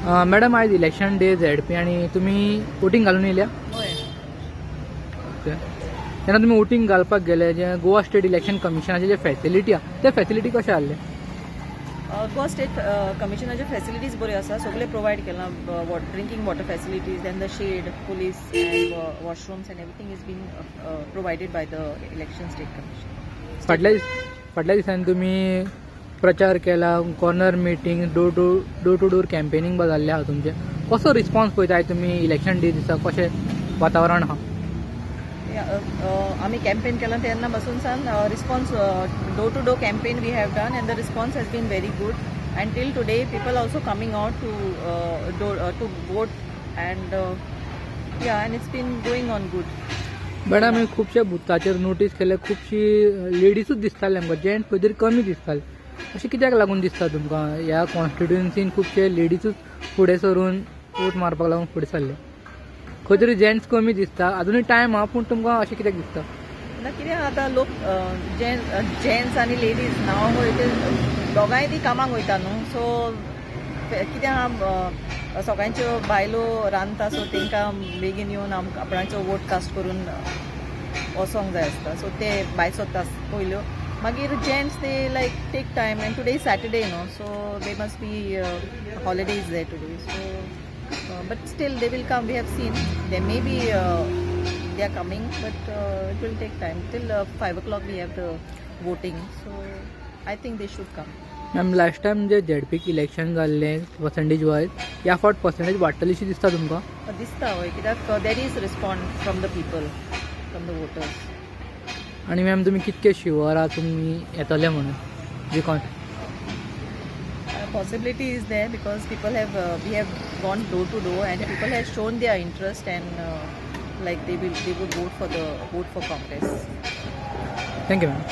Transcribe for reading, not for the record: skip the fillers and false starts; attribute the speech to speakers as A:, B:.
A: Madam आज election day ZP आणि तुम्ही वोटिंग घालून येयल्या.
B: होय.
A: ओके. तेन्ना तुम्ही वोटिंग घालपाक गेले जे गोवा स्टेट इलेक्शन कमिशनाचे जे फॅसिलिटी आहा ते फॅसिलिटी कशे आहले.
B: गोवा स्टेट कमिशनाच्यो फॅसिलिटीज बऱ्यो आसा. सगळे प्रोवायड केला. Drinking water facilities then the shed police and washrooms and everything is been provided by the election state commission.
A: फाटल्या दिसांनी तुम्ही प्रचार केला, corner meeting, door to door campaigning जाल्लें आहा तुमचे. कसो रिस्पॉन्स पळयताय तुम्ही इलेक्शन डे दिसा कशें वातावरण आहा.
B: आम्ही कॅम्पेन केला तेन्ना पासून सान response door to door campaign we have done and the response has been very good and till today people also coming out to vote and and it's been going on good.
A: Madam हांवें खुबशे बुथाचेर notice केले खुबशी लेडीजूच दिसताले आमकां, gents खंय तरी कमी दिसताले. अशें कित्याक लागून दिसता तुमकां ह्या कॉन्स्टिट्युएन्सीन खुबशे लेडीजूच फुडें सरून वोट मारपाक लागून फुडें सरले. खंय तरी जेंट्स कमी दिसता, अजूनय टायम आहा पूण तुमकां अशें कित्याक दिसता.
B: ना कित्याक आतां लोक जेंट्स आनी लेडीज नांव वयता दोगांय ती कामाक वयता न्हू. सो कित्याक सगळ्यांच्यो बायलो रांदता सो तांकां बेगीन येवन आपणाचो वोट कास्ट करून वचोंक जाय आसता. सो ते भायर सरता पयल्यो. मागीर gents they like take time and today is Saturday no so they must be holiday is there today. So but still they will come. We have seen they may be they are coming but it will take time till 5 o'clock we have the voting, so I think they should come.
A: Ma'am last time जे झेडपीक election जाल्लें percentage wise ह्या फावट percentage वाडटली अशी दिसता तुमकां.
B: दिसता हय कित्याक there is response from the people from the voters.
A: आणि मॅम तुम्ही कितके शुअर आहा तुम्ही येतले म्हणून जे कोण.
B: Possibility is there because people have we have gone door to door and people have shown their interest and like they would vote for Congress.
A: Thank you, ma'am.